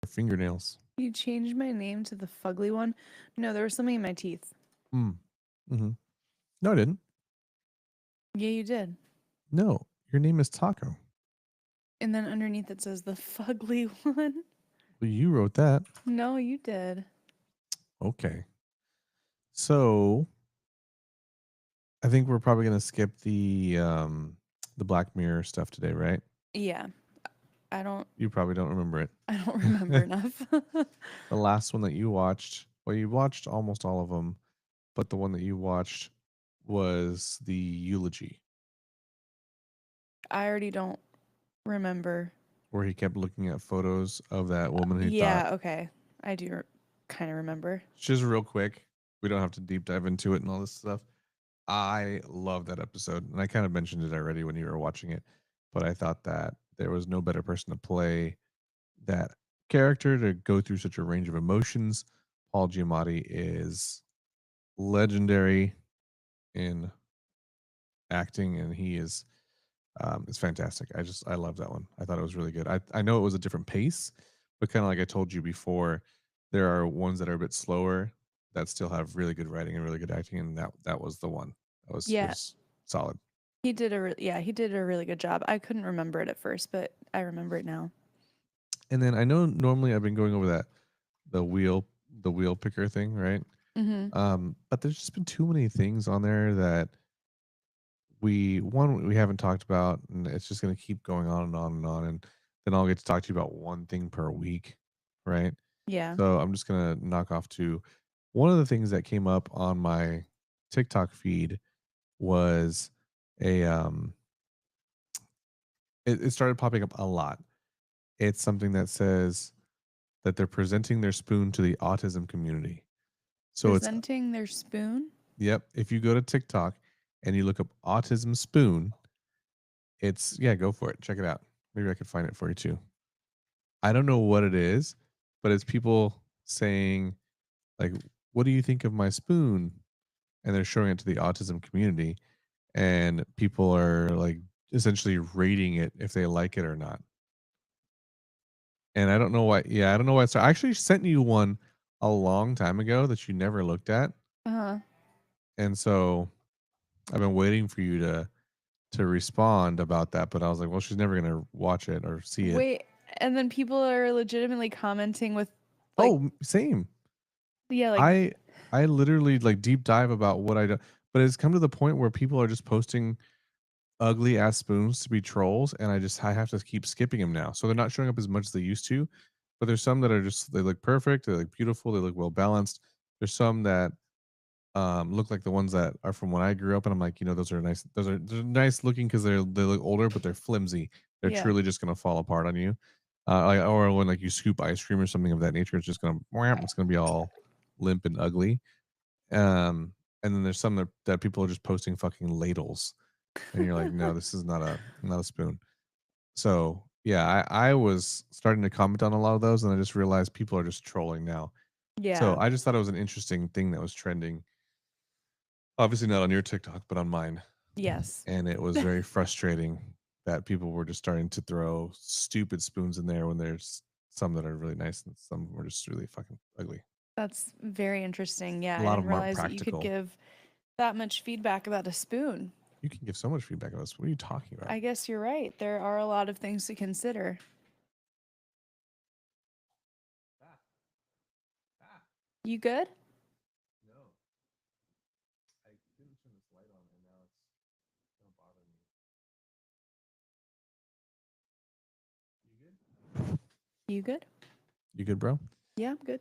fingernails. You changed my name to the fugly one? No, there was something in my teeth. Mm. Mm-hmm. No, I didn't. Yeah, you did. No, your name is Taco. And then underneath it says the fugly one. Well, you wrote that. No, you did. Okay. So I think we're probably gonna skip the Black Mirror stuff today, right? Yeah. I don't You probably don't remember it. I don't remember enough. The last one that you watched, well, you watched almost all of them, but the one that you watched was the eulogy, I already don't remember. where he kept looking at photos of that woman who thought. Yeah, okay. I do kind of remember. Just real quick, we don't have to deep dive into it and all this stuff. I love that episode, and I kind of mentioned it already when you were watching it, but I thought that there was no better person to play that character to go through such a range of emotions. Paul Giamatti is legendary in acting, and he is it's fantastic. I love that one. I thought it was really good. I know it was a different pace, but kind of like I told you before, there are ones that are a bit slower that still have really good writing and really good acting, and that was the one that Yeah, was solid. he did a really good job. I couldn't remember it at first, but I remember it now. And then I know normally I've been going over that the wheel the wheel picker thing, right? Mhm. But there's just been too many things on there that we haven't talked about, and it's just going to keep going on and on and on, and then I'll get to talk to you about one thing per week, right? Yeah. So I'm just going to knock off to one of the things that came up on my TikTok feed was a it started popping up a lot. It's something that says that they're presenting their spoon to the autism community. So it's Presenting their spoon? yep, if you go to TikTok and you look up autism spoon, it's yeah, go for it. Check it out. Maybe I could find it for you too. I don't know what it is, but it's people saying like, "What do you think of my spoon?" And they're showing it to the autism community, and people are like essentially rating it if they like it or not. And I don't know why. Yeah, I don't know why. So I actually sent you one a long time ago that you never looked at, Uh-huh. and so I've been waiting for you to respond about that. But I was like, well, she's never gonna watch it or see it. Wait, and then people are legitimately commenting with like, Oh, same. yeah, like, I I literally like deep dive about what I do, but it's come to the point where people are just posting ugly ass spoons to be trolls, and I have to keep skipping them now. So they're not showing up as much as they used to, but there's some that are just they look perfect, they look beautiful, they look well balanced. There's some that look like the ones that are from when I grew up, and I'm like, those are nice. They're nice looking because they look older, but they're flimsy. They're yeah. truly just gonna fall apart on you. Or when like you scoop ice cream or something of that nature, it's just gonna it's gonna be all limp and ugly. And then there's some that people are just posting fucking ladles, and you're like, no, this is not a spoon. So yeah, I was starting to comment on a lot of those, and I just realized people are just trolling now. So Yeah. I just thought it was an interesting thing that was trending. Obviously not on your TikTok, but on mine. Yes. And it was very frustrating that people were just starting to throw stupid spoons in there when there's some that are really nice and some were just really fucking ugly. That's very interesting. Yeah, A I lot didn't of them aren't realize that you could practical. give that much feedback about a spoon. You can give so much feedback on this. What are you talking about? I guess you're right. There are a lot of things to consider. Ah, ah. You good? No, I didn't turn this light on, and now it's gonna bother me. You good? You good? You good, bro? Yeah, I'm good.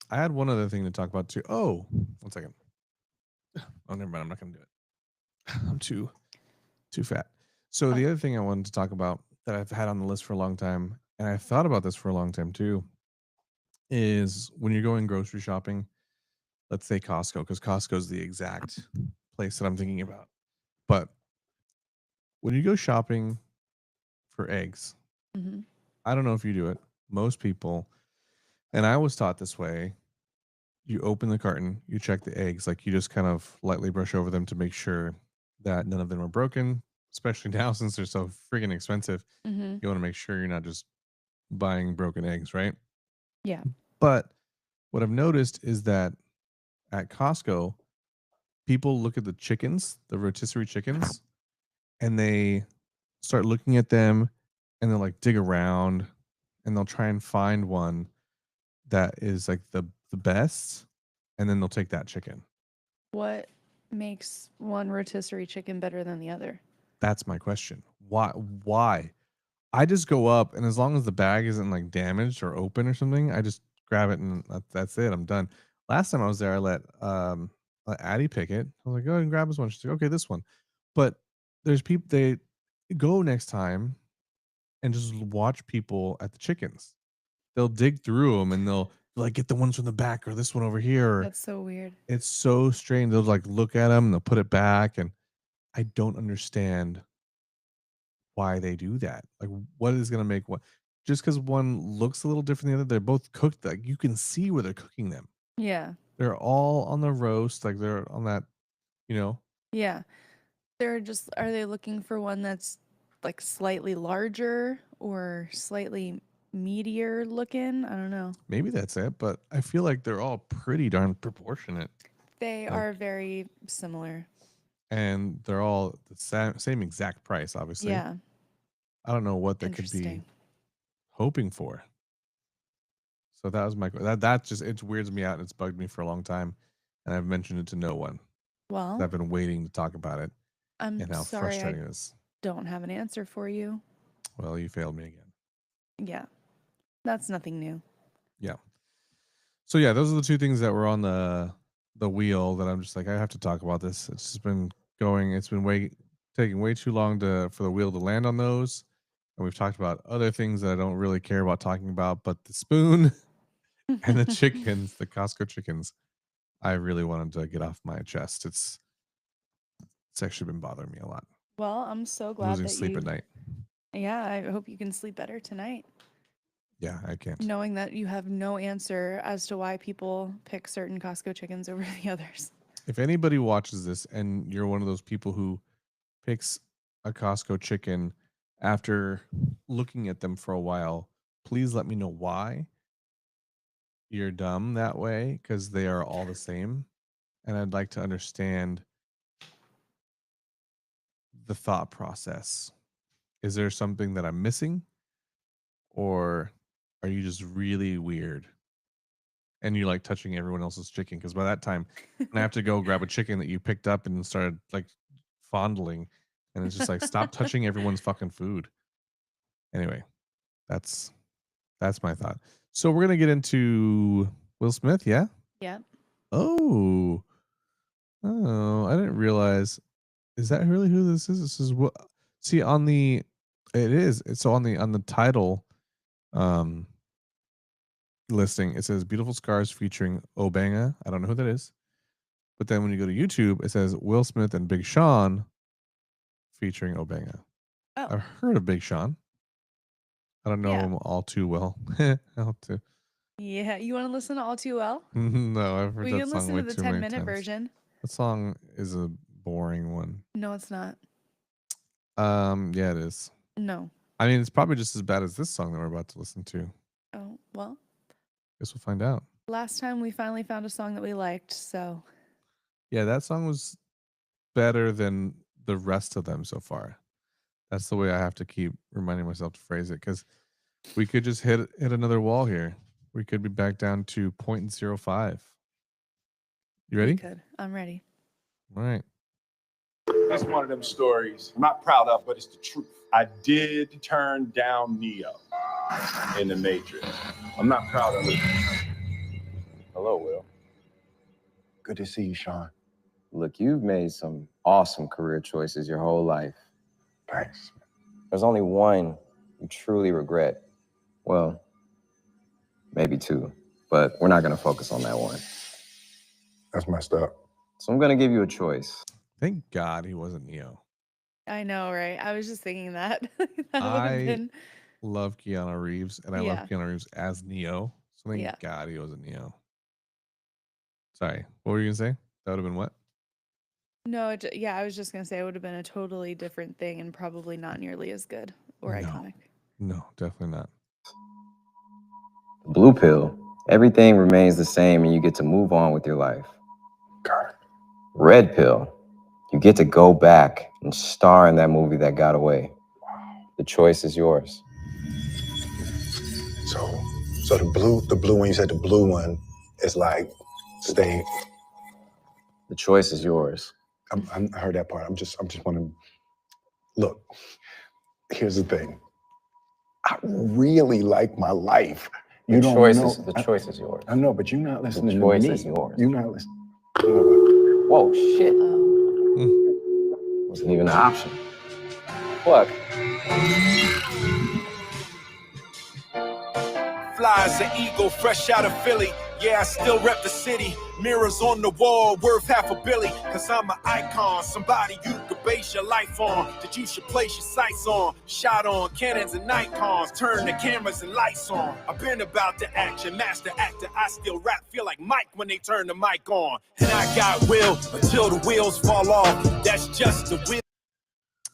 I had one other thing to talk about too. Oh, one second. Oh, never mind. I'm not gonna do it. I'm too fat. So Oh, the other thing I wanted to talk about that I've had on the list for a long time, and I've thought about this for a long time too, is when you're going grocery shopping. Let's say Costco, because Costco is the exact place that I'm thinking about. But when you go shopping for eggs, mm-hmm. I don't know if you do it. Most people, and I was taught this way, you open the carton, you check the eggs, like you just kind of lightly brush over them to make sure that none of them are broken, especially now since they're so freaking expensive. Mm-hmm. You want to make sure you're not just buying broken eggs, right? Yeah. But what I've noticed is that at Costco, people look at the chickens, the rotisserie chickens, and they start looking at them and they'll like dig around and they'll try and find one that is like the best, and then they'll take that chicken. What makes one rotisserie chicken better than the other? That's my question. Why? I just go up and as long as the bag isn't like damaged or open or something, I just grab it and that's it. I'm done. Last time I was there, I let Addie pick it. I was like, go ahead and grab this one. She's like, okay, this one. But there's people they go next time and just watch people at the chickens. They'll dig through them and they'll like get the ones from the back or this one over here. Or That's so weird. it's so strange. They'll like look at them and they'll put it back, and I don't understand why they do that. Like, what is gonna make one just because one looks a little different than the other, they're both cooked, like, you can see where they're cooking them. Yeah. They're all on the roast, like, they're on that, you know? Yeah. Are they looking for one that's like slightly larger or slightly meatier looking? I don't know. Maybe that's it, but I feel like they're all pretty darn proportionate, They like are very similar. and they're all the same exact price, obviously. Yeah. I don't know what they could be Interesting. hoping for. So that was my that just it weirds me out, and it's bugged me for a long time, and I've mentioned it to no one. Well, I've been waiting to talk about it I'm and how sorry I frustrating it is. don't have an answer for you. Well, you failed me again. Yeah. That's nothing new. Yeah. So yeah, those are the two things that were on the wheel that I'm just like, I have to talk about this. It's just been going. It's been taking way too long for the wheel to land on those. And we've talked about other things that I don't really care about talking about, but the spoon and the chickens, the Costco chickens, I really wanted to get off my chest. It's actually been bothering me a lot. Well, I'm so glad Losing that sleep at night. yeah, I hope you can sleep better tonight, Yeah, I can't. knowing that you have no answer as to why people pick certain Costco chickens over the others. If anybody watches this and you're one of those people who picks a Costco chicken after looking at them for a while, please let me know why you're dumb that way, because they are all the same. And I'd like to understand the thought process. Is there something that I'm missing? Or are you just really weird and you like touching everyone else's chicken? Because by that time, when I have to go grab a chicken that you picked up and started like fondling, and it's just like, stop touching everyone's fucking food. Anyway, that's that's my thought. So we're gonna get into Will Smith, yeah? Yeah. Oh, oh, I didn't realize. Is that really who this is? This is what. See on the, it is. It's on the title, um, listing. It says "Beautiful Scars" featuring Obanga. I don't know who that is. But then when you go to YouTube, it says Will Smith and Big Sean featuring Obanga. Oh, I've heard of Big Sean. I don't know yeah. him all too well. All too. Yeah. You want to listen to All Too Well? No, I've heard We that can song listen way to the too 10 many minute times. version. That song is a boring one. No, it's not. Yeah, it is. No. I mean, it's probably just as bad as this song that we're about to listen to. Oh, well, Guess we'll find out. last time we finally found a song that we liked, so Yeah, that song was better than the rest of them so far. That's the way I have to keep reminding myself to phrase it, because we could just hit another wall here. We could be back down to 0.05. You we ready? could. I'm ready. All right. It's one of them stories I'm not proud of, but it's the truth. I did turn down Neo in the Matrix. I'm not proud of it. Hello, Will. Good to see you, Sean. Look, you've made some awesome career choices your whole life. Thanks. There's only one you truly regret. Well, maybe two, but we're not going to focus on that one. That's messed up. So I'm going to give you a choice. Thank God he wasn't Neo. I know, right? I was just thinking that. That would have I been. love Keanu Reeves, and I love Yeah. Keanu Reeves as Neo. So thank Yeah. God he wasn't Neo. Sorry, what were you gonna say? That would have been what? No, yeah, I was just going to say it would have been a totally different thing and probably not nearly as good or No. iconic. No, definitely not. Blue pill, everything remains the same and you get to move on with your life. God. Red pill, you get to go back and star in that movie that got away. The choice is yours. So the blue one, you said the blue one is like stay. The choice is yours. I heard that part. I'm just wondering. Look, here's the thing. I really like my life. You don't know. The choice is yours. I know, but you're not listening to me. choice is yours. You're not listening. Whoa, shit. Oh. Wasn't even an option. Fuck. Fly as an eagle, fresh out of Philly. Yeah, I still rep the city. Mirrors on the wall, worth half a billy. Cause I'm an icon, somebody you could base your life on. That you should place your sights on. Shot on cannons and Nikons, turn the cameras and lights on. I've been about the action, master actor. I still rap, feel like Mike when they turn the mic on. And I got will until the wheels fall off. That's just the will.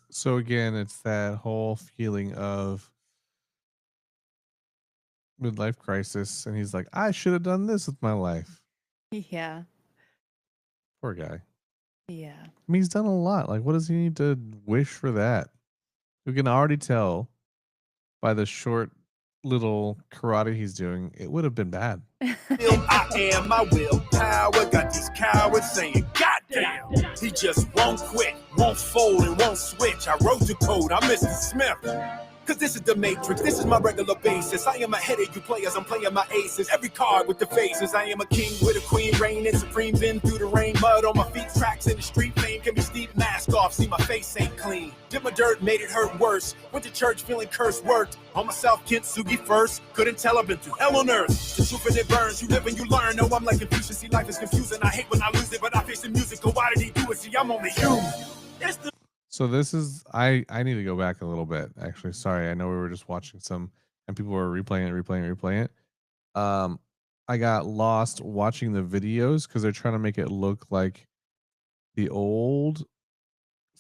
So again, it's that whole feeling of midlife crisis, and he's like, I should have done this with my life. Yeah. Poor guy. Yeah. I mean, he's done a lot. Like, what does he need to wish for that? We can already tell by the short little karate he's doing, it would have been bad. I am my willpower. Got these cowards saying, goddamn. He just won't quit, won't fold, and won't switch. I wrote the code, I'm Mr. Smith. Cause this is the Matrix, this is my regular basis. I am ahead of you players, I'm playing my aces. Every card with the faces. I am a king with a queen, reigning supreme. Been through the rain, mud on my feet, tracks in the street. Fame can be steep, mask off, see my face ain't clean. Did my dirt, made it hurt worse. Went to church feeling cursed, worked on myself, Kintsugi first. Couldn't tell, I've been through hell on earth. The truth and it burns, you live and you learn. No, I'm like Confucius, see life is confusing. I hate when I lose it, but I face the music. Oh, why did he do it? See, I'm only human. It's the So this is I need to go back a little bit. Actually, sorry. I know we were just watching some, and people were replaying it. I got lost watching the videos because they're trying to make it look like the old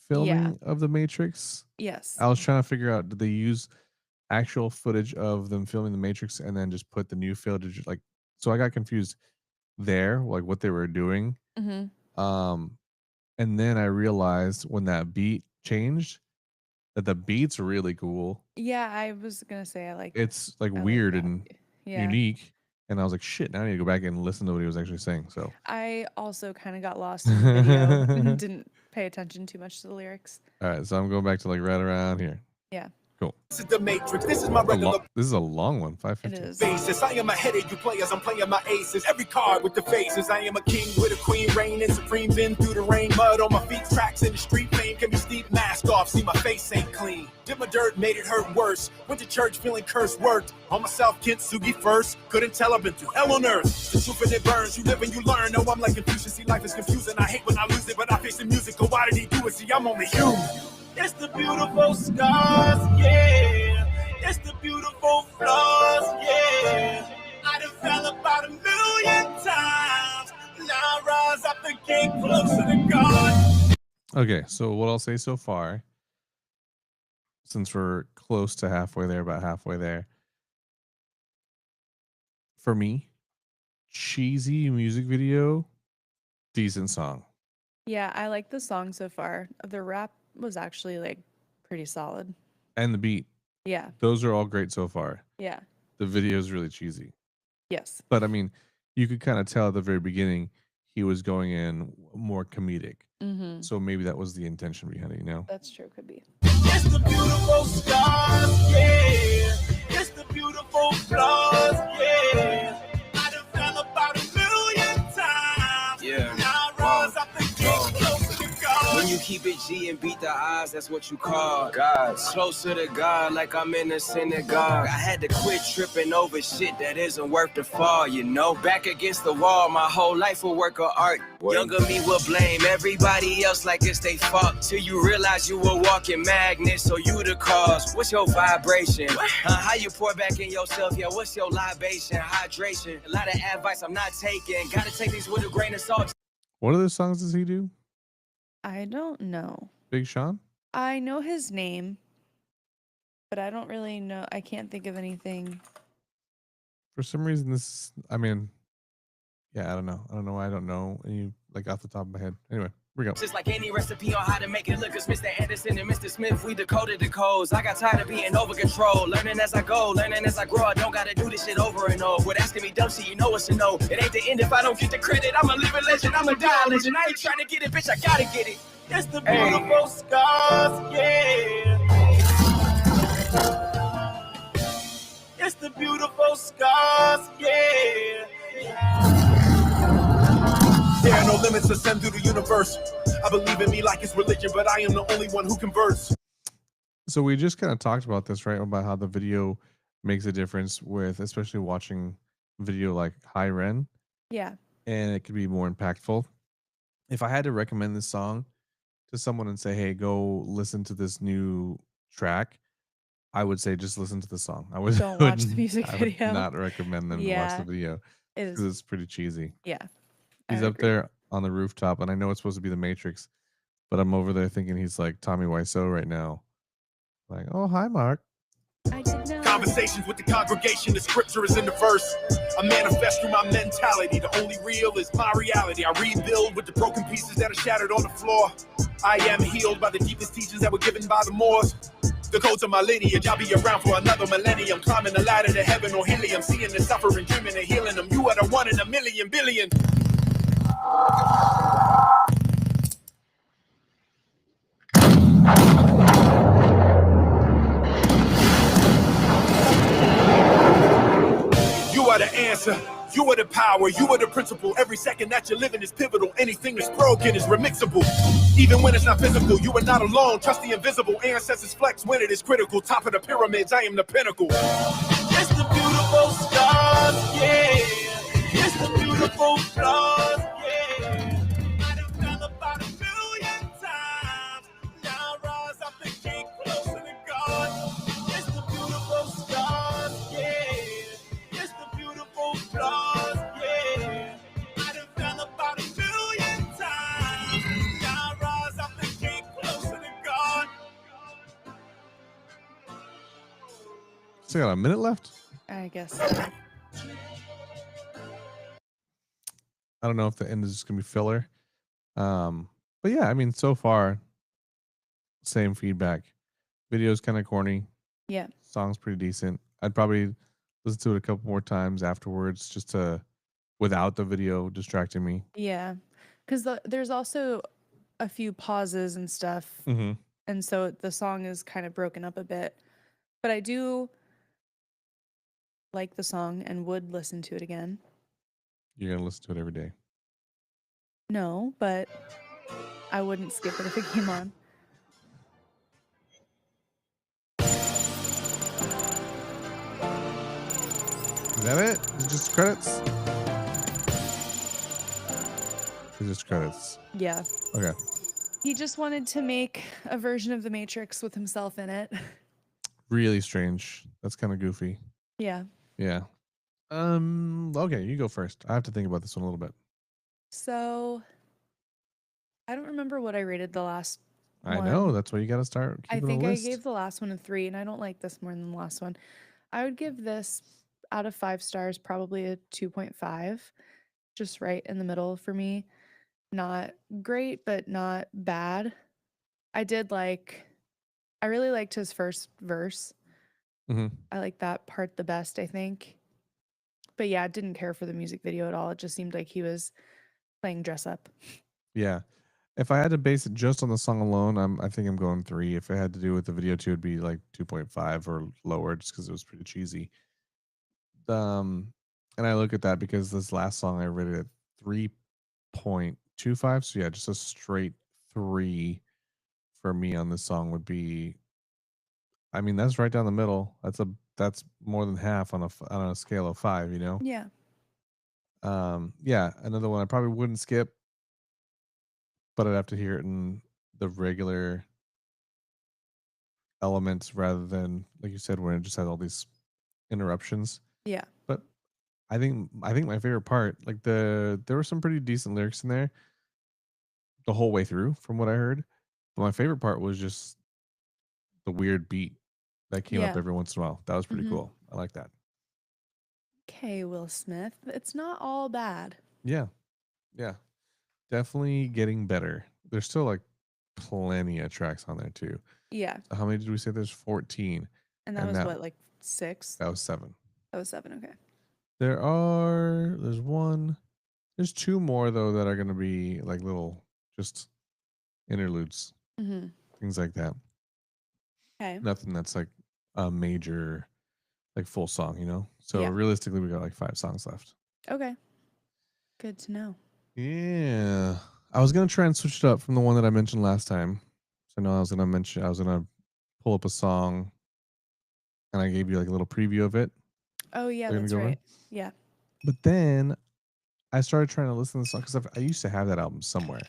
filming of the Matrix. Yes. I was trying to figure out, did they use actual footage of them filming the Matrix and then just put the new footage? Like, so I got confused there, like what they were doing. Mm-hmm. And then I realized when that beat changed that the beat's really cool. Yeah, I was gonna say I like. It's like I like weird that. and Yeah. unique. And I was like, shit, now I need to go back and listen to what he was actually saying. So I also kind of got lost in the video and didn't pay attention too much to the lyrics. all right, so I'm going back to like right around here. Yeah. Cool. This is the Matrix, this is my A regular this is a long one, It 5:15. is. basis. I am ahead of you players, I'm playing my aces. Every card with the faces. I am a king with a queen, reigning supreme. Been through the rain, mud on my feet, tracks in the street. Fame can be steep, mask off, see my face ain't clean. Did my dirt, made it hurt worse. Went to church feeling cursed, worked on myself, Kintsugi first. Couldn't tell, I've been through hell on earth. The truth and it burns, you live and you learn. No, I'm like Confucius, see life is confusing. I hate when I lose it, but I face the music. Oh, why did he do it? See, I'm only human. It's the beautiful scars, yeah. It's the beautiful flaws, yeah. I done fell about 1,000,000 times. Now I rise up the gate closer to God. Okay, so what I'll say so far, since we're close to halfway there, about halfway there, for me, cheesy music video, decent song. Yeah, I like the song so far. The rap was actually like pretty solid. And the beat, Yeah. those are all great so far. Yeah. The video is really cheesy. Yes. But I mean, you could kind of tell at the very beginning he was going in more comedic. Mm-hmm. So maybe that was the intention behind it, you know? That's true. Could be. It's the beautiful scars, yeah. It's the beautiful flaws, yeah. I done fell about 1,000,000 times. Yeah. Now I rise up the gate closer to God. When you keep it G and beat the odds, that's what you call God. Closer to God, like I'm in a synagogue. I had to quit tripping over shit that isn't worth the fall, you know. Back against the wall, my whole life a work of art. Younger me will blame everybody else like it's they fault. Till you realize you a walking magnet, so you the cause. What's your vibration? How you pour back in yourself? Yeah, what's your libation? Hydration. A lot of advice I'm not taking. Gotta take these with a grain of salt. What other songs does he do? I don't know. Big Sean? I know his name, but I don't really know. I can't think of anything For some reason, this. I mean, yeah, I don't know. I don't know why I don't know any like off the top of my head. Anyway, here we go. Just like any recipe on how to make it look, cause Mr. Anderson and Mr. Smith, we decoded the codes. I got tired of being over control, learning as I go, learning as I grow. I don't gotta do this shit over and over. Quit asking me dumb shit, you know what's to know. It ain't the end if I don't get the credit. I'm a living legend, I'm a die legend. I ain't trying to get it, bitch, I gotta get it. It's the beautiful scars, yeah. It's the beautiful scars, yeah. There are no limits to send through the universe. I believe in me like it's religion, but I am the only one who converts. So we just kind of talked about this, right? About how the video makes a difference with, especially watching video like High Ren, Yeah. and it could be more impactful. If I had to recommend this song to someone and say, "Hey, go listen to this new track," I would say just listen to the song. I would Don't watch the music I video. would not recommend them to watch Yeah. the video It because is. it's pretty cheesy. Yeah. I He's would up agree. there on the rooftop, and I know it's supposed to be the Matrix, but I'm over there thinking he's like Tommy Wiseau right now. Like, oh, hi, Mark. I did know. Conversations with the congregation, the scripture is in the verse. I manifest through my mentality. The only real is my reality. I rebuild with the broken pieces that are shattered on the floor. I am healed by the deepest teachings that were given by the Moors. The codes of my lineage, I'll be around for another millennium. Climbing the ladder to heaven or helium. Seeing the suffering, dreaming of healing them. You are the one in a million billion. You are the answer. You are the power. You are the principle. Every second that you're living is pivotal. Anything that's broken is remixable. Even when it's not physical, you are not alone. Trust the invisible. Ancestors flex when it is critical. Top of the pyramids, I am the pinnacle. It's the beautiful stars, yeah. It's the beautiful stars, yeah. I done fell about 1,000,000 times. Now I rise up and get closer to God. It's the beautiful stars, yeah. It's the beautiful stars, yeah. I done fell about 1,000,000 times. Now I rise up and get closer to God. So got a minute left. I guess. So. I don't know if the end is just gonna be filler. But yeah, I mean, so far, same feedback. Video's kind of corny. Yeah. Song's pretty decent. I'd probably listen to it a couple more times afterwards, just to without the video distracting me. Yeah. Because there's also a few pauses and stuff. Mm-hmm. And so the song is kind of broken up a bit. But I do like the song and would listen to it again. You're gonna listen to it every day. No, but I wouldn't skip it if it came on. Is that it? Is it just credits? It's just credits. Yeah. Okay. He just wanted to make a version of The Matrix with himself in it. Really strange. That's kind of goofy. Yeah. Yeah. Okay, you go first. I have to think about this one a little bit. So I don't remember what I rated the last I one. know. That's why you got to start I keeping think a I list. gave the last one a 3, and I don't like this more than the last one. I would give this out of 5 stars probably a 2.5, just right in the middle for me. Not great, but not bad. I really liked his first verse. Mhm. I like that part the best, I think. But yeah, I didn't care for the music video at all. It just seemed like he was playing dress up. Yeah. If I had to base it just on the song alone, I think I'm going 3. If it had to do with the video too, it'd be like 2.5 or lower, just because it was pretty cheesy. And I look at that because this last song I rated at 3.25. So yeah, just a straight 3 for me on this song would be. I mean, that's right down the middle. That's more than half on a scale of 5. You know. Yeah. Yeah, another one I probably wouldn't skip, but I'd have to hear it in the regular elements rather than, like you said, when it just had all these interruptions. Yeah. But I think my favorite part, like there were some pretty decent lyrics in there the whole way through from what I heard. But my favorite part was just the weird beat that came up Yeah. every once in a while. That was pretty Mhm. cool. I like that. okay, Will Smith. It's not all bad. Yeah. Yeah. Definitely getting better. There's still like plenty of tracks on there too. Yeah. So how many did we say? There's 14. And that And was that- what, like 6? That was 7. That was 7. Okay. There's 1. There's 2 more though that are gonna be like little just interludes, Mm-hmm. things like that. Okay. Nothing that's like a major like full song, you know? So Yeah. realistically we got like 5 songs left. Okay. Good to know. Yeah. I was gonna try and switch it up from the one that I mentioned last time. So I know I was gonna pull up a song and I gave you like a little preview of it. Oh, yeah, We're gonna that's go over? right. Yeah. But then I started trying to listen to the song because I used to have that album somewhere.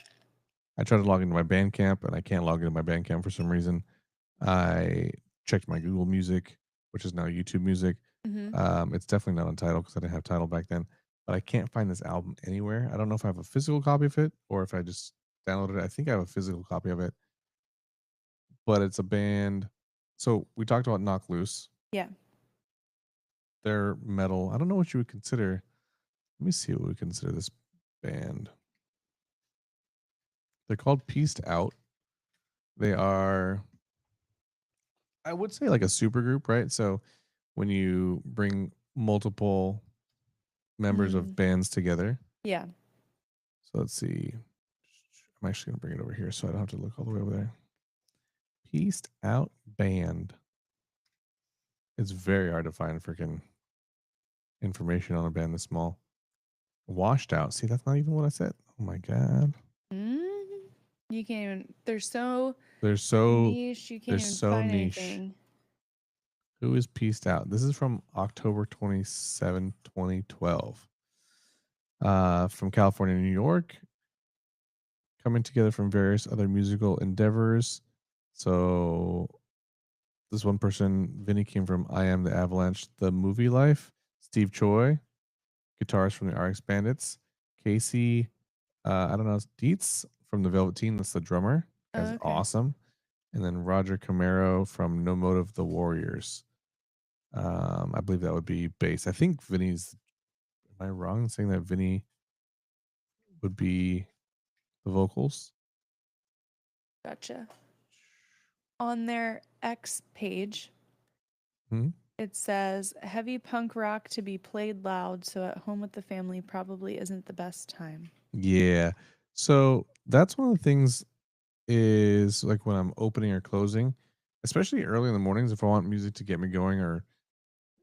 I tried to log into my Bandcamp and I can't log into my Bandcamp for some reason. I checked my Google Music, which is now YouTube Music. Mm-hmm. It's definitely not on Tidal because I didn't have Tidal back then. But I can't find this album anywhere. I don't know if I have a physical copy of it or if I just downloaded it. I think I have a physical copy of it. But it's a band. So we talked about Knock Loose. Yeah. They're metal. I don't know what you would consider. Let me see what we consider this band. They're called Pieced Out. They are, I would say, like a super group, right? So when you bring multiple members of bands together. Yeah. So let's see. I'm actually going to bring it over here so I don't have to look all the way over there. Pieced Out Band. It's very hard to find freaking information on a band this small. Washed Out. See, that's not even what I said. Oh my God. You can't even. They're so niche. You can't they're even so find niche. anything. Who is Pieced Out? This is from October 27, 2012. From California, New York. Coming together from various other musical endeavors. So this one person, Vinny, came from I Am the Avalanche, The Movie Life. Steve Choi, guitarist from the RX Bandits. Casey, I don't know, Dietz from the Velveteen. That's the drummer. That's Okay. awesome. And then Roger Camaro from No Motive, The Warriors. I believe that would be bass. I think Vinny's. Am I wrong in saying that Vinny would be the vocals? Gotcha. On their X page, Hmm? it says heavy punk rock to be played loud, so at home with the family probably isn't the best time. Yeah. So that's one of the things is like when I'm opening or closing, especially early in the mornings, if I want music to get me going or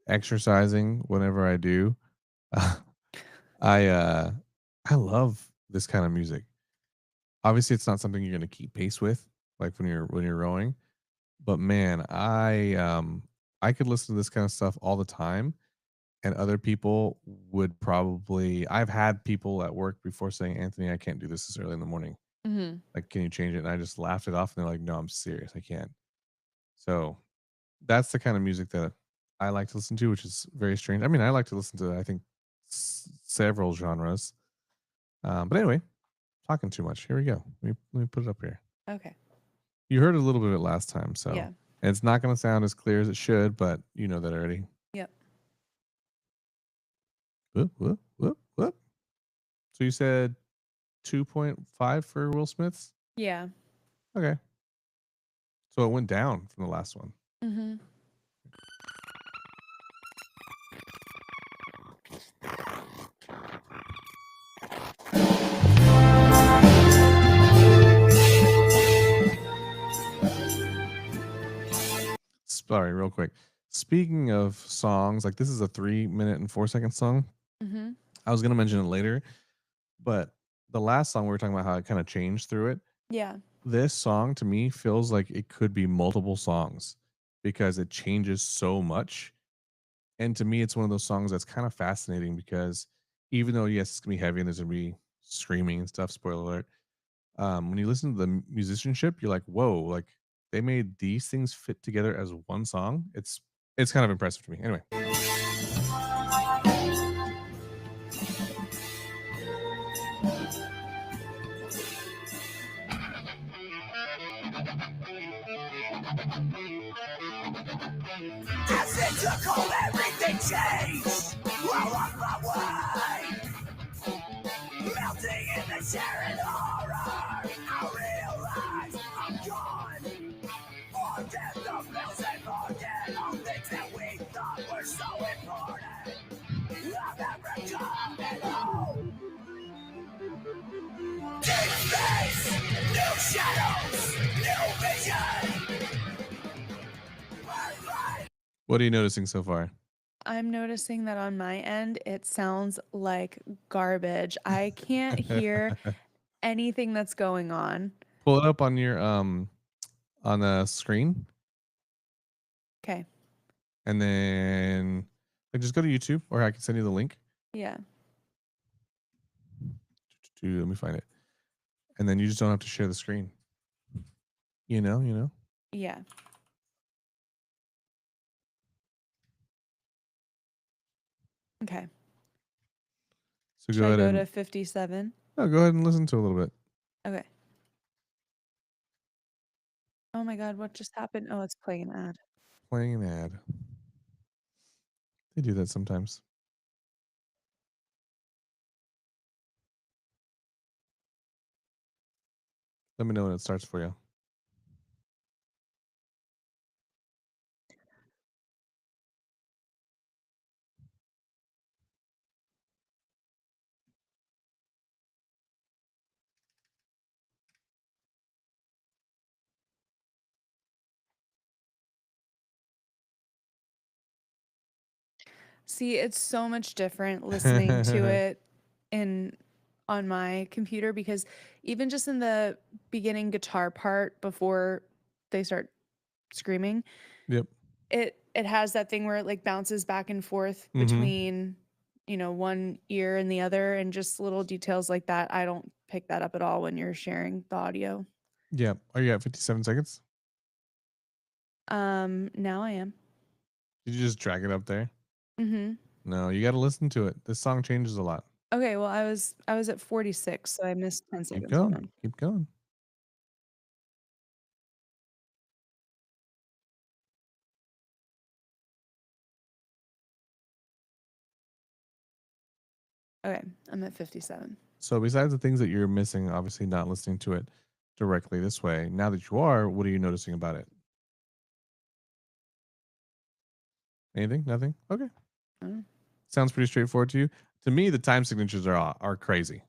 exercising, whenever I do, I love this kind of music. Obviously, it's not something you're going to keep pace with, like when you're rowing. But man, I could listen to this kind of stuff all the time, and other people would probably. I've had people at work before saying, "Anthony, I can't do this early in the morning. Mm-hmm. Like, can you change it?" And I just laughed it off, and they're like, "No, I'm serious. I can't." So that's the kind of music that I like to listen to, which is very strange. I mean, I like to listen to, I think, several genres. But anyway, talking too much. Here we go. Let me put it up here. Okay. You heard a little bit of it last time, so Yeah. and it's not going to sound as clear as it should, but you know that already. Yep. Whoop, whoop, whoop, whoop. So you said 2.5 for Will Smith's? Yeah. Okay. So it went down from the last one. Mm-hmm. Sorry, real quick. Speaking of songs, like this is a 3-minute and 4-second song. Mm-hmm. I was going to mention it later, but the last song we were talking about how it kind of changed through it. Yeah. This song to me feels like it could be multiple songs because it changes so much. And to me, it's one of those songs that's kind of fascinating because even though, yes, it's going to be heavy and there's going to be screaming and stuff, spoiler alert, when you listen to the musicianship, you're like, whoa, like they made these things fit together as one song. It's kind of impressive to me. Anyway. As it took home, everything changed. While I What are you noticing so far? I'm noticing that on my end, it sounds like garbage. I can't hear anything that's going on. Pull it up on your on the screen, Okay. and then just go to YouTube, or I can send you the link. Yeah. Let me find it, and then you just don't have to share the screen. You know. Yeah. Okay. So Should go I ahead go and to 57? go ahead and listen to a little bit. Okay. Oh my God, what just happened? Oh, it's playing an ad. Playing an ad. They do that sometimes. Let me know when it starts for you. See, it's so much different listening to it on my computer, because even just in the beginning guitar part before they start screaming, Yep. it has that thing where it like bounces back and forth Mhm. between, one ear and the other, and just little details like that. I don't pick that up at all when you're sharing the audio. Yeah. Are you at 57 seconds? Now I am. Did you just drag it up there? Mm-hmm. No, you got to listen to it. This song changes a lot. Okay, well, I was at 46, so I missed 10 Keep seconds. Hold going. on. Keep going. Okay, I'm at 57. So besides the things that you're missing, obviously not listening to it directly this way, now that you are, what are you noticing about it? Anything? Nothing? Okay. Mm. Sounds pretty straightforward to you. To me, the time signatures are crazy.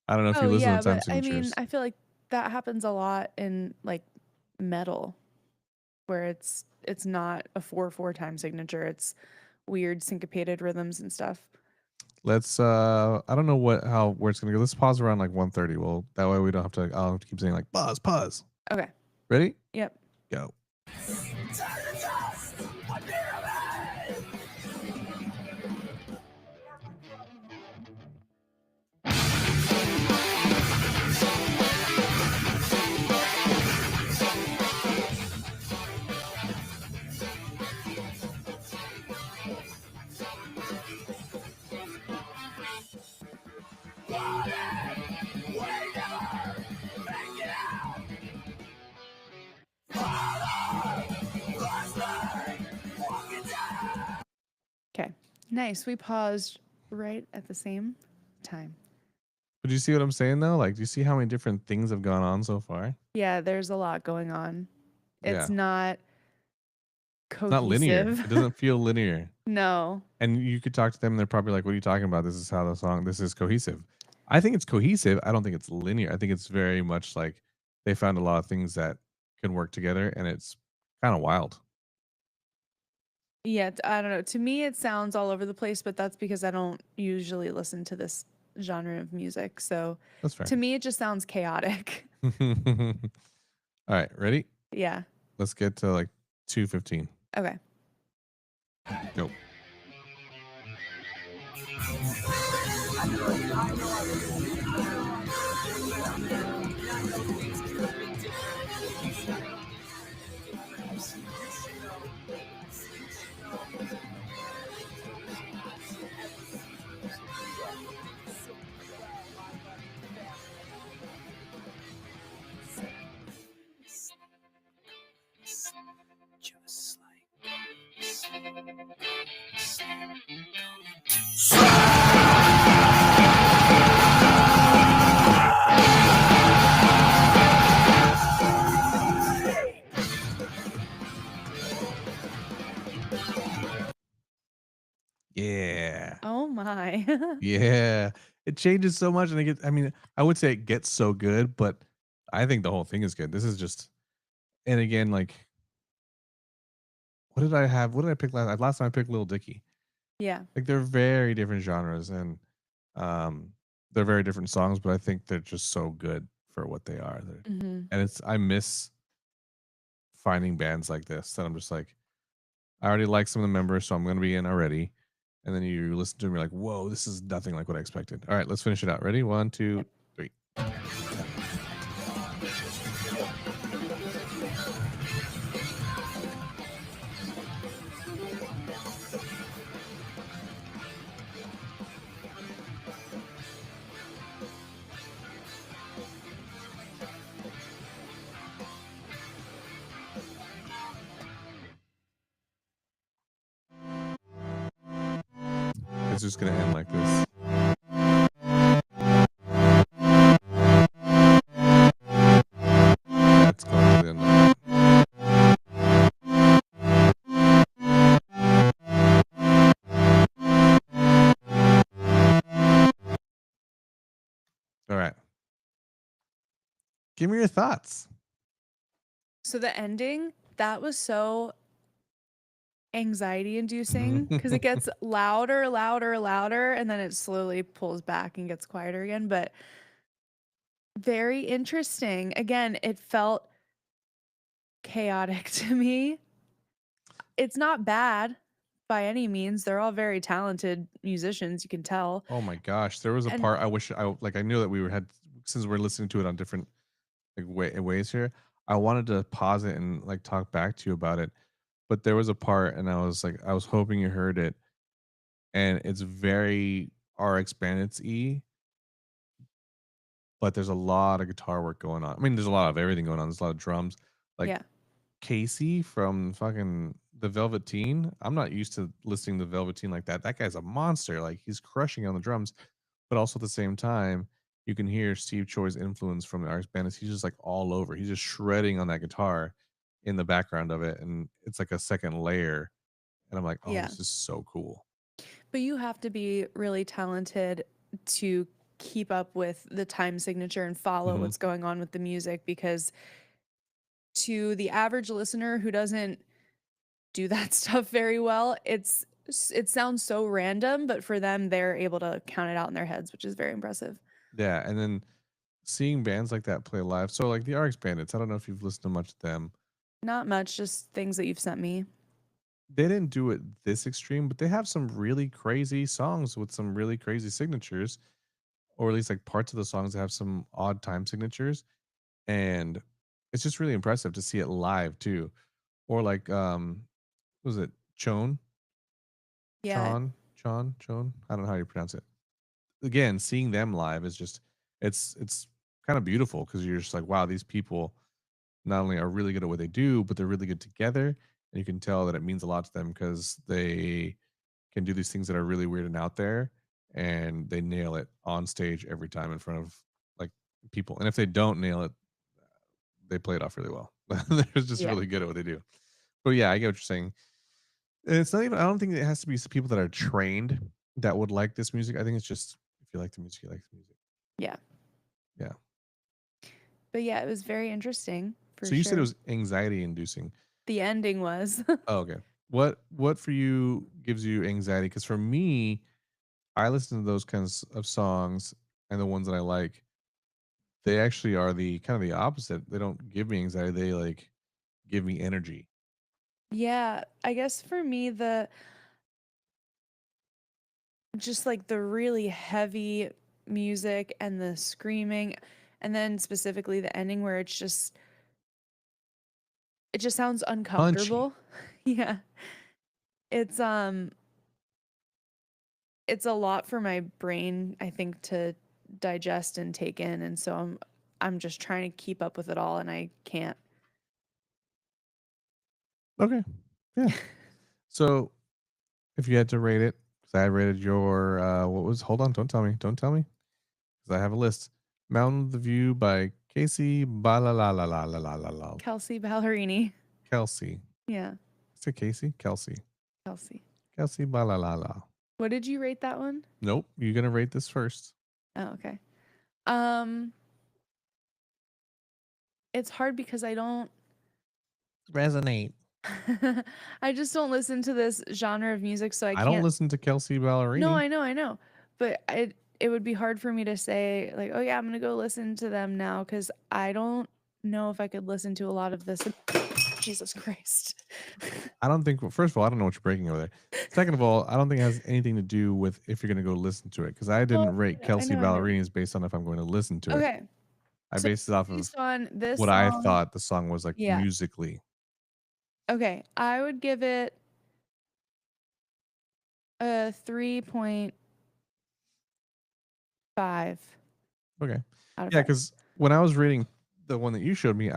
I don't know if you Oh listen yeah, to time but I mean, signatures. I feel like that happens a lot in like metal, where it's not a 4/4 time signature. It's weird syncopated rhythms and stuff. Let's I don't know where it's gonna go. Let's pause around like 1:30. Well, that way we don't have to I'll have to keep saying like pause. Okay. Ready? Yep. Go. Okay. Nice. We paused right at the same time. But do you see what I'm saying though? Like, do you see how many different things have gone on so far? Yeah, there's a lot going on. It's Yeah. not It's cohesive. not linear. It doesn't feel linear. No. And you could talk to them, and they're probably like, "What are you talking about? This is how this is cohesive." I think it's cohesive. I don't think it's linear. I think it's very much like they found a lot of things that can work together, and it's kind of wild. Yeah, I don't know. To me, it sounds all over the place, but that's because I don't usually listen to this genre of music. So That's fair. to me, it just sounds chaotic. All right, ready? Yeah. Let's get to like 2:15. Okay. Go. Just like my. Yeah, it changes so much, and I mean, I would say it gets so good, but I think the whole thing is good. This is just, and again, like, what did I have? What did I pick last? Last time I picked Lil Dicky. Yeah. Like they're very different genres, and um, they're very different songs, but I think they're just so good for what they are. Hmm. And I miss finding bands like this that I'm just like, I already like some of the members, so I'm going to be in already. And then you listen to them, you're like, whoa, this is nothing like what I expected. All right, let's finish it out. Ready? 1, 2, Yep. 3. It's just going to end like this. That's going to end like All right. Give me your thoughts. So the ending, that was so anxiety inducing because it gets louder, louder, louder, and then it slowly pulls back and gets quieter again. But very interesting. Again, it felt chaotic to me. It's not bad by any means. They're all very talented musicians, you can tell. Oh my gosh, there was a And part I wish I knew that we had, since we're listening to it on different like ways here. I wanted to pause it and like talk back to you about it, but there was a part, and I was hoping you heard it, and it's very RX Bandits y, but there's a lot of guitar work going on. I mean, there's a lot of everything going on. There's a lot of drums, like yeah, Casey from fucking the Velveteen. I'm not used to listening to Velveteen like that. That guy's a monster. Like he's crushing on the drums, but also at the same time, you can hear Steve Choi's influence from the RX Bandits. He's just like all over. He's just shredding on that guitar in the background of it, and it's like a second layer. And I'm like, oh, yeah. this is so cool. But you have to be really talented to keep up with the time signature and follow Mhm. what's going on with the music because to the average listener who doesn't do that stuff very well, it sounds so random, but for them they're able to count it out in their heads, which is very impressive. Yeah, and then seeing bands like that play live. So like the RX Bandits, I don't know if you've listened to much of them. Not much, just things that you've sent me. They didn't do it this extreme, but they have some really crazy songs with some really crazy signatures, or at least like parts of the songs that have some odd time signatures. And it's just really impressive to see it live too. Or like what was it Chone? Yeah. Chon? I don't know how you pronounce it. Again, seeing them live is just it's kind of beautiful because you're just like, wow, these people not only are really good at what they do, but they're really good together. And you can tell that it means a lot to them because they can do these things that are really weird and out there, and they nail it on stage every time in front of like people. And if they don't nail it, they play it off really well. They're just Yeah. really good at what they do. But yeah, I get what you're saying. And it's not even, I don't think it has to be people that are trained that would like this music. I think it's just if you like the music, you like the music. Yeah. Yeah. But yeah, it was very interesting for So you said it sure. was anxiety inducing. The ending was. Oh, okay. What for you gives you anxiety? Because for me, I listen to those kinds of songs, and the ones that I like, they actually are the kind of the opposite. They don't give me anxiety. They like give me energy. Yeah, I guess for me just like the really heavy music and the screaming and then specifically the ending where it just sounds Punchy. uncomfortable. Yeah. It's it's a lot for my brain I think to digest and take in and so I'm just trying to keep up with it all and I can't. Okay. Yeah. So if you had to rate it, because I rated your what was, hold on, don't tell me. Don't tell me. Because I have a list. Mountain of the View by Casey Balalalalalalalala. Kelsey Ballerini. Kelsey. Yeah, Is it Casey? Kelsey. Kelsey. Kelsey Balalala. What did you rate that one? Nope. You're gonna rate this first. Oh, okay. Um, it's hard because I don't. Resonate. I just don't listen to this genre of music, so I I don't can't. listen to Kelsey Ballerini. No, I know, but it would be hard for me to say like, oh yeah, I'm gonna go listen to them now because I don't know if I could listen to a lot of this. Jesus Christ. I don't think. Well, first of all, I don't know what you're breaking over there. Second of all, I don't think it has anything to do with if you're going to go listen to it because I didn't rate Kelsey I know. Ballerini's based on if I'm going to listen to it. Okay, I so based it off of based on this what I song, thought the song was like Yeah. musically. Okay, I would give it a 3.5 Okay. out of Yeah, 5. because when I was rating the one that you showed me,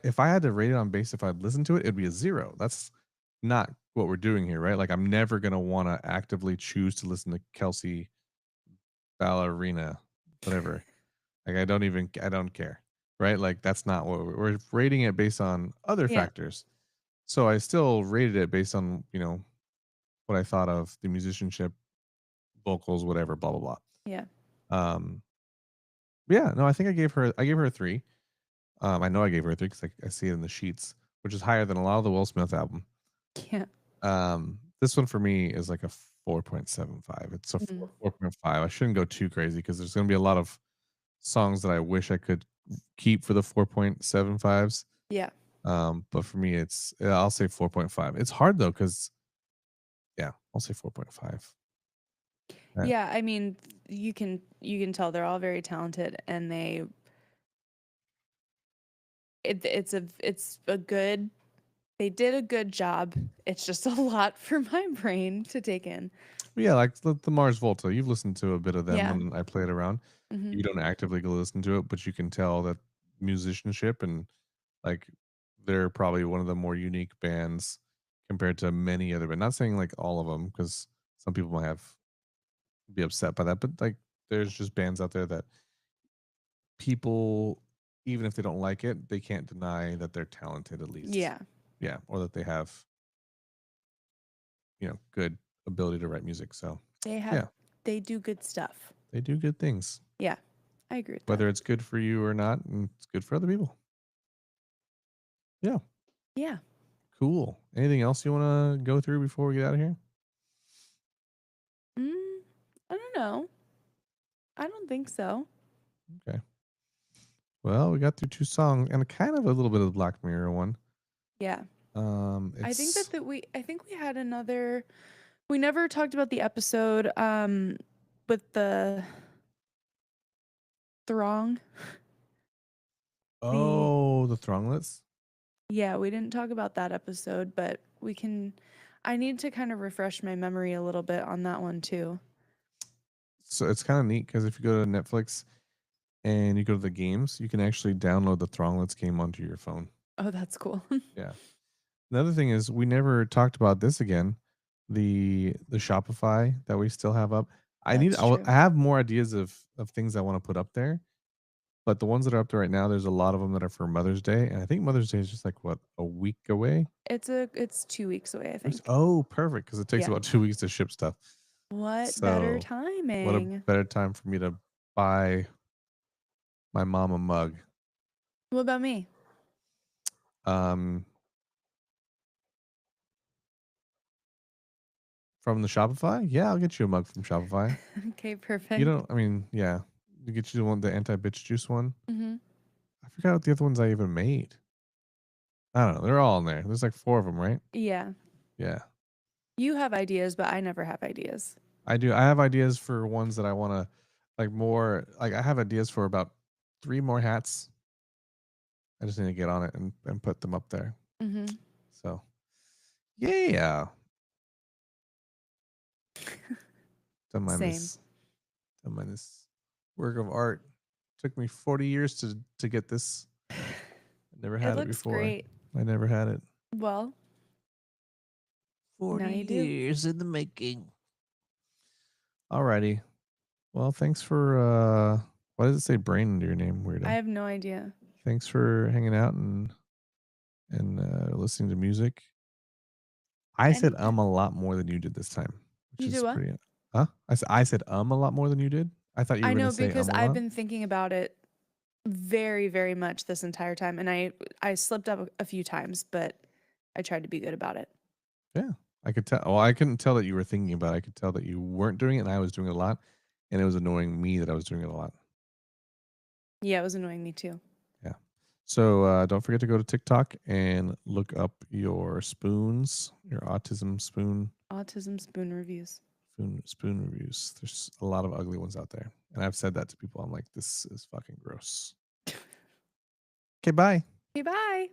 if I had to rate it on base, if I'd listened to it, it'd be a 0. That's not what we're doing here, right? Like I'm never gonna want to actively choose to listen to Kelsey Ballerina, whatever. Like I don't care, right? Like that's not what we're rating it based on other Yeah. factors. So I still rated it based on what I thought of the musicianship, vocals, whatever, blah blah blah. Yeah. Um, yeah, no, I think I gave her a 3. I know I gave her a 3 because I see it in the sheets, which is higher than a lot of the Will Smith album. Yeah. This one for me is like a 4.75. It's a Mhm. 4.5. I shouldn't go too crazy because there's going to be a lot of songs that I wish I could keep for the 4.75s. Yeah. But for me, I'll say 4.5. It's hard though because I'll say 4.5. Right. Yeah, I mean, you can tell they're all very talented and it's a good they did a good job. It's just a lot for my brain to take in. Yeah, like the Mars Volta. You've listened to a bit of them Yeah. when I played around. Mhm. You don't actively go listen to it, but you can tell that musicianship and like they're probably one of the more unique bands compared to many other bands. Not saying like all of them, because some people might be upset by that, but like there's just bands out there that people, even if they don't like it, they can't deny that they're talented at least. Yeah. Yeah, or that they have good ability to write music. So They do good stuff. they do good things. Yeah. I agree with Whether it's good for you or not, and it's good for other people. Yeah. that. Yeah. Cool. Anything else you want to go through before we get out of here? I don't know. I don't think so. Okay. Well, we got through 2 songs and kind of a little bit of the Black Mirror one. Yeah. I think It's that we had another. We never talked about the episode with the throng. the Thronglets. Yeah, we didn't talk about that episode, but I need to kind of refresh my memory a little bit on that one too. So it's kind of neat because if you go to Netflix and you go to the games, you can actually download the Thronglets game onto your phone. Oh, that's cool. Yeah. Another thing is we never talked about this again. The Shopify that we still have up. I That's true. have more ideas of things I want to put up there. But the ones that are up there right now, there's a lot of them that are for Mother's Day. And I think Mother's Day is just like what, a week away? It's 2 weeks away, I think. Oh, perfect. Because it takes Yeah. about 2 weeks to ship stuff. What better So, timing? What a better time for me to buy my mom a mug. What about me? From the Shopify? Yeah, I'll get you a mug from Shopify. Okay, perfect. You get you the anti-bitch juice one. Mhm. I forgot what the other ones I even made. I don't know. They're all in there. There's like 4 of them, right? Yeah. Yeah. You have ideas, but I never have ideas. I do. I have ideas for ones that I want to I have ideas for about 3 more hats. I just need to get on it and put them up there. Mhm. So, yeah. Done this work of art. Took me 40 years to get this. I never had it looks before. great. I never had it. Well, 40 now you do. years in the making. Alrighty. Well, thanks for why does it say Brain under your name, weirdo? I have no idea. Thanks for hanging out and listening to music. I said Anytime. a lot more than you did this time. You which do is what? pretty. Huh? I said a lot more than you did. I thought you I were know gonna say because a I've lot. been thinking about it very, very much this entire time, and I slipped up a few times, but I tried to be good about it. Yeah, I could tell. Well, I couldn't tell that you were thinking about it. I could tell that you weren't doing it, and I was doing it a lot, and it was annoying me that I was doing it a lot. Yeah, it was annoying me too. Yeah. So don't forget to go to TikTok and look up your spoons, your autism Autism spoon reviews. spoon reviews. There's a lot of ugly ones out there, and I've said that to people. I'm like, this is fucking gross. Okay, bye. Okay, bye.